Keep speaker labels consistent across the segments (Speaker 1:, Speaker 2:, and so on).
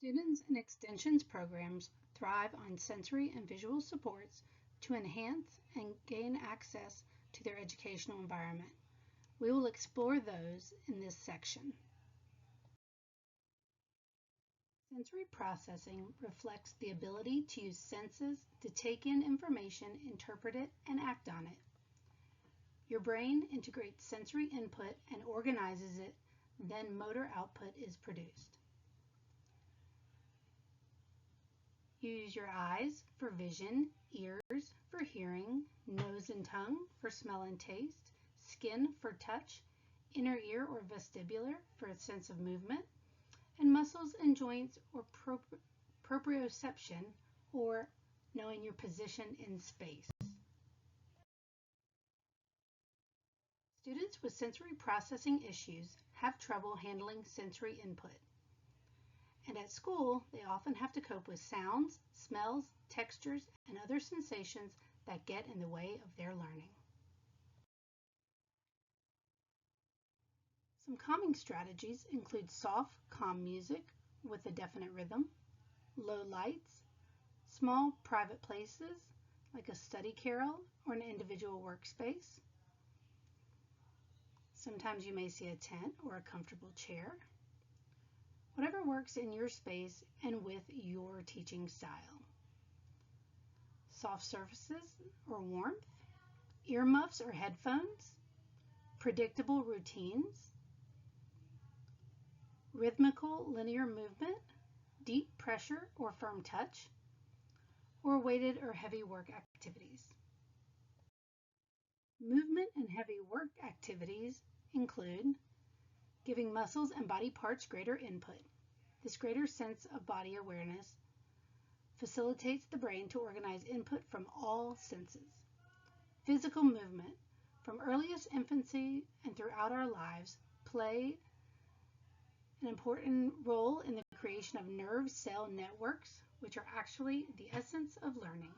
Speaker 1: Students in extensions programs thrive on sensory and visual supports to enhance and gain access to their educational environment. We will explore those in this section. Sensory processing reflects the ability to use senses to take in information, interpret it, and act on it. Your brain integrates sensory input and organizes it, then motor output is produced. You use your eyes for vision, ears for hearing, nose and tongue for smell and taste, skin for touch, inner ear or vestibular for a sense of movement, and muscles and joints or proprioception, or knowing your position in space. Students with sensory processing issues have trouble handling sensory input. And at school, they often have to cope with sounds, smells, textures, and other sensations that get in the way of their learning. Some calming strategies include soft, calm music with a definite rhythm, low lights, small private places like a study carrel or an individual workspace. Sometimes you may see a tent or a comfortable chair. Whatever works in your space and with your teaching style. Soft surfaces or warmth, earmuffs or headphones, predictable routines, rhythmical linear movement, deep pressure or firm touch, or weighted or heavy work activities. Movement and heavy work activities include giving muscles and body parts greater input. This greater sense of body awareness facilitates the brain to organize input from all senses. Physical movement, from earliest infancy and throughout our lives, play an important role in the creation of nerve cell networks, which are actually the essence of learning.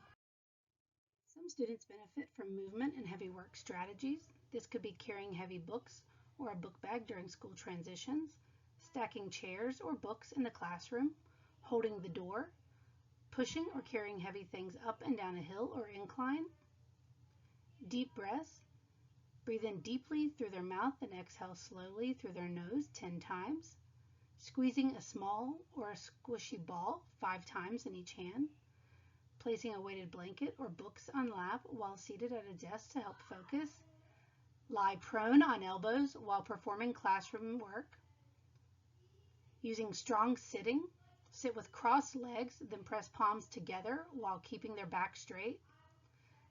Speaker 1: Some students benefit from movement and heavy work strategies. This could be carrying heavy books or a book bag during school transitions, stacking chairs or books in the classroom, holding the door, pushing or carrying heavy things up and down a hill or incline. Deep breaths. Breathe in deeply through their mouth and exhale slowly through their nose 10 times. Squeezing a small or a squishy ball 5 times in each hand. Placing a weighted blanket or books on lap while seated at a desk to help focus. Lie prone on elbows while performing classroom work. Using strong sitting. Sit with crossed legs, then press palms together while keeping their back straight.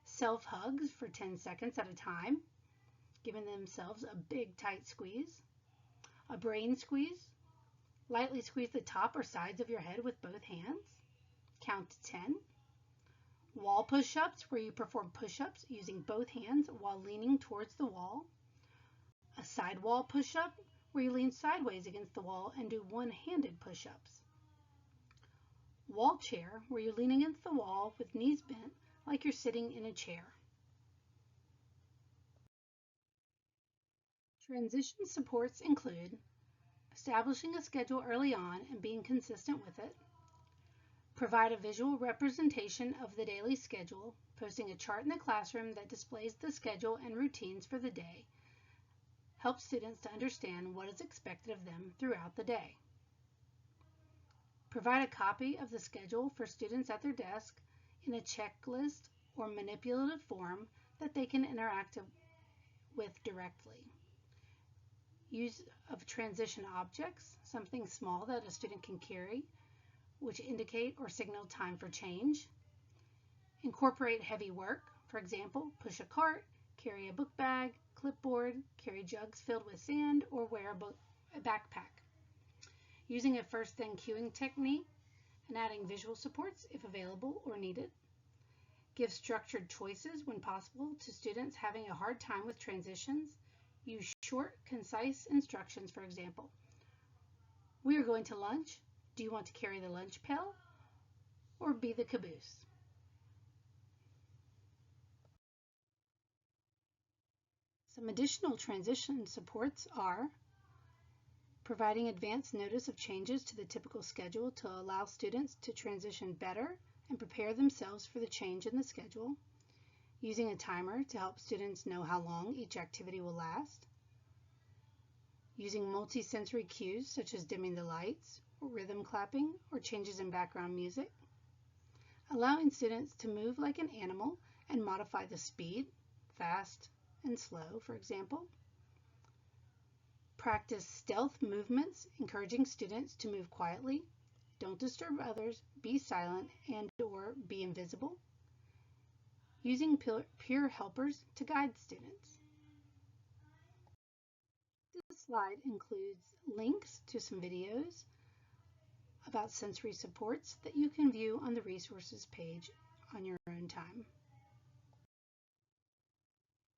Speaker 1: Self-hugs for 10 seconds at a time, giving themselves a big tight squeeze. A brain squeeze. Lightly squeeze the top or sides of your head with both hands. Count to 10. Wall push-ups, where you perform push-ups using both hands while leaning towards the wall. A side wall push-up, where you lean sideways against the wall and do one-handed push-ups. Wall chair, where you're leaning against the wall with knees bent like you're sitting in a chair. Transition supports include establishing a schedule early on and being consistent with it. Provide a visual representation of the daily schedule, posting a chart in the classroom that displays the schedule and routines for the day. Help students to understand what is expected of them throughout the day. Provide a copy of the schedule for students at their desk in a checklist or manipulative form that they can interact with directly. Use of transition objects, something small that a student can carry, which indicate or signal time for change. Incorporate heavy work, for example, push a cart, carry a book bag, clipboard, carry jugs filled with sand, or wear a backpack. Using a first then cueing technique and adding visual supports if available or needed. Give structured choices when possible to students having a hard time with transitions. Use short, concise instructions, for example. We are going to lunch. Do you want to carry the lunch pail or be the caboose? Some additional transition supports are providing advance notice of changes to the typical schedule to allow students to transition better and prepare themselves for the change in the schedule, using a timer to help students know how long each activity will last, using multi-sensory cues such as dimming the lights, or rhythm clapping, or changes in background music, allowing students to move like an animal and modify the speed, fast and slow, for example. Practice stealth movements, encouraging students to move quietly, don't disturb others, be silent, and/or be invisible. Using peer helpers to guide students. This slide includes links to some videos about sensory supports that you can view on the resources page on your own time.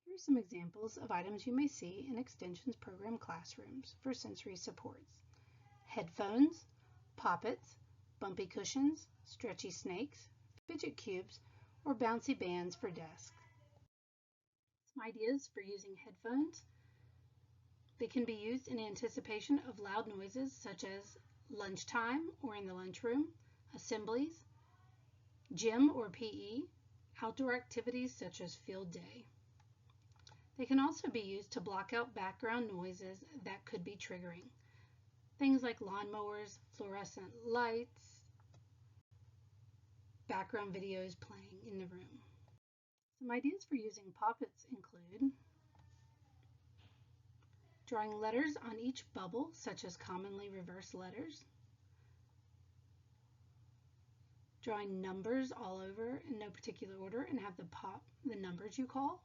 Speaker 1: Here are some examples of items you may see in Extension's program classrooms for sensory supports. Headphones, poppets, bumpy cushions, stretchy snakes, fidget cubes, or bouncy bands for desks. Some ideas for using headphones. They can be used in anticipation of loud noises such as lunchtime or in the lunchroom, assemblies, gym or PE, outdoor activities such as field day. They can also be used to block out background noises that could be triggering. Things like lawnmowers, fluorescent lights, background videos playing in the room. Some ideas for using poppets include drawing letters on each bubble, such as commonly reversed letters, drawing numbers all over in no particular order and have the numbers you call,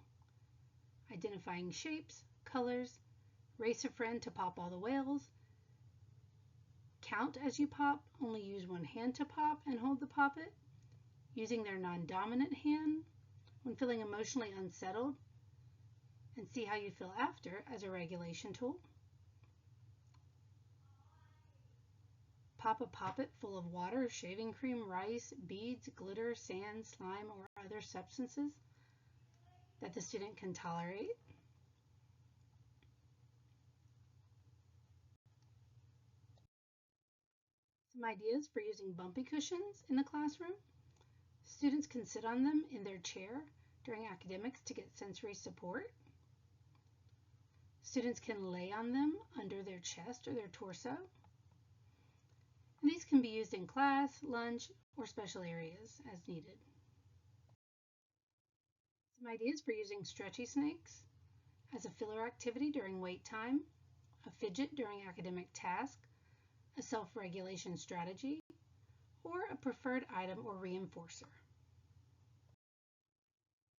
Speaker 1: identifying shapes, colors, race a friend to pop all the whales, count as you pop, only use one hand to pop and hold the poppet, using their non-dominant hand when feeling emotionally unsettled, and see how you feel after as a regulation tool. Pop a poppet full of water, shaving cream, rice, beads, glitter, sand, slime, or other substances that the student can tolerate. Some ideas for using bumpy cushions in the classroom. Students can sit on them in their chair during academics to get sensory support. Students can lay on them under their chest or their torso. And these can be used in class, lunch, or special areas as needed. Some ideas for using stretchy snakes as a filler activity during wait time, a fidget during academic task, a self-regulation strategy, or a preferred item or reinforcer.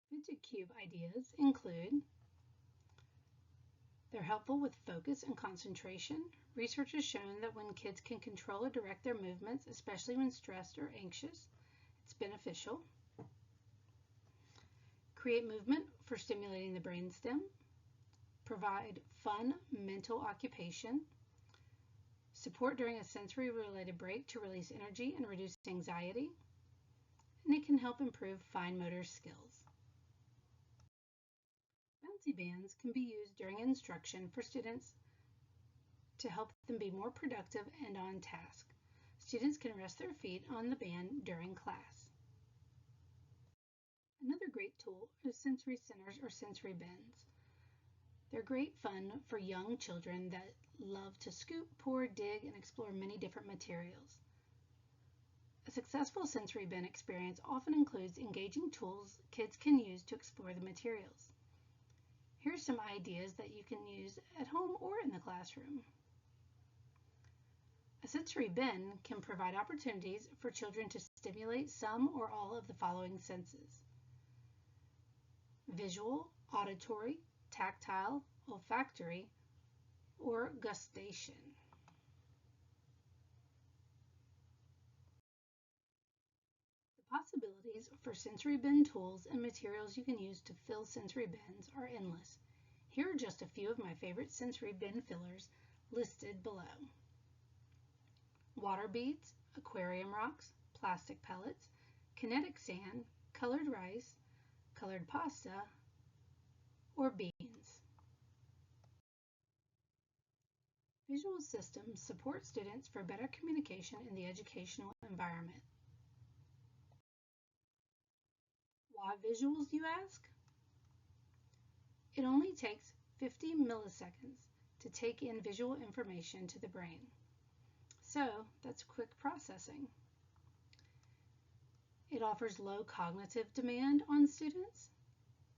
Speaker 1: Fidget cube ideas include they're helpful with focus and concentration. Research has shown that when kids can control or direct their movements, especially when stressed or anxious, it's beneficial. Create movement for stimulating the brainstem. Provide fun mental occupation. Support during a sensory-related break to release energy and reduce anxiety. And it can help improve fine motor skills. Bouncy bands can be used during instruction for students to help them be more productive and on task. Students can rest their feet on the band during class. Another great tool is sensory centers or sensory bins. They're great fun for young children that love to scoop, pour, dig, and explore many different materials. A successful sensory bin experience often includes engaging tools kids can use to explore the materials. Here are some ideas that you can use at home or in the classroom. A sensory bin can provide opportunities for children to stimulate some or all of the following senses: visual, auditory, tactile, olfactory, or gustation. The possibilities for sensory bin tools and materials you can use to fill sensory bins are endless. Here are just a few of my favorite sensory bin fillers listed below: water beads, aquarium rocks, plastic pellets, kinetic sand, colored rice, colored pasta, or beans. Visual systems support students for better communication in the educational environment. Why visuals, you ask? It only takes 50 milliseconds to take in visual information to the brain. So that's quick processing. It offers low cognitive demand on students,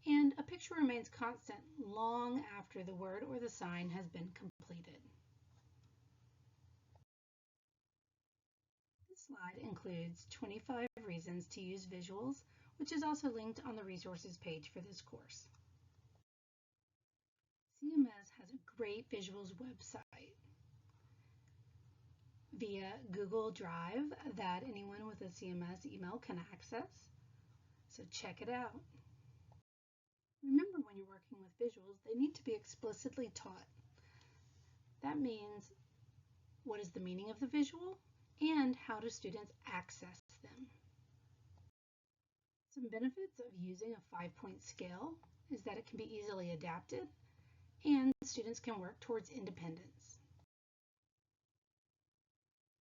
Speaker 1: and a picture remains constant long after the word or the sign has been completed. This slide includes 25 reasons to use visuals, which is also linked on the resources page for this course. CMS has a great visuals website via Google Drive that anyone with a CMS email can access. So check it out. Remember, when you're working with visuals, they need to be explicitly taught. That means, what is the meaning of the visual and how do students access them? Some benefits of using a 5-point scale is that it can be easily adapted and students can work towards independence.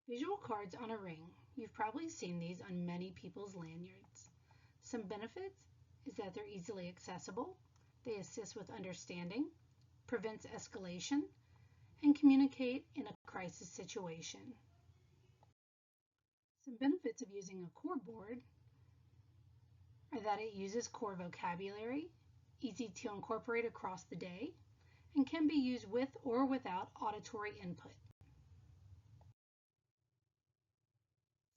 Speaker 1: Visual cards on a ring. You've probably seen these on many people's lanyards. Some benefits is that they're easily accessible, they assist with understanding, prevents escalation, and communicate in a crisis situation. Some benefits of using a core board are that it uses core vocabulary, easy to incorporate across the day, and can be used with or without auditory input.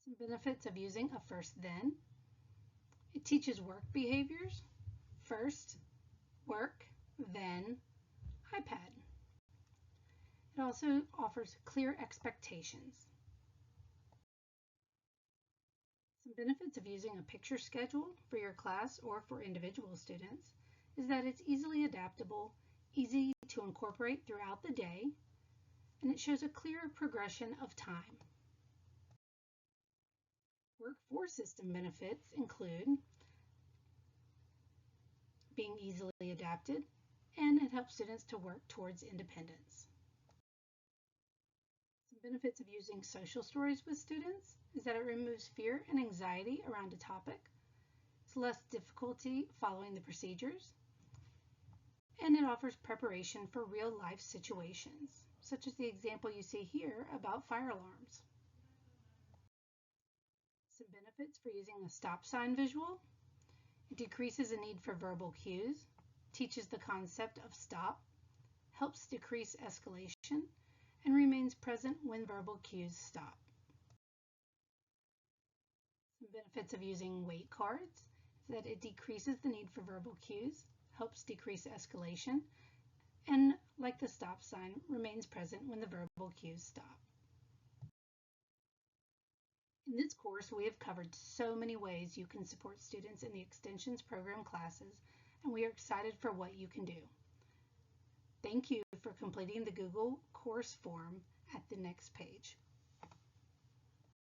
Speaker 1: Some benefits of using a first-then. It teaches work behaviors. First, work, then, iPad. It also offers clear expectations. Some benefits of using a picture schedule for your class or for individual students is that it's easily adaptable, easy to incorporate throughout the day, and it shows a clear progression of time. Work-for system benefits include being easily adapted, and it helps students to work towards independence. Some benefits of using social stories with students is that it removes fear and anxiety around a topic. It's less difficulty following the procedures, and it offers preparation for real-life situations, such as the example you see here about fire alarms. Some benefits for using a stop sign visual. It decreases the need for verbal cues, teaches the concept of stop, helps decrease escalation, and remains present when verbal cues stop. Some benefits of using weight cards is that it decreases the need for verbal cues, helps decrease escalation, and like the stop sign, remains present when the verbal cues stop. In this course, we have covered so many ways you can support students in the Extensions program classes, and we are excited for what you can do. Thank you for completing the Google course form at the next page.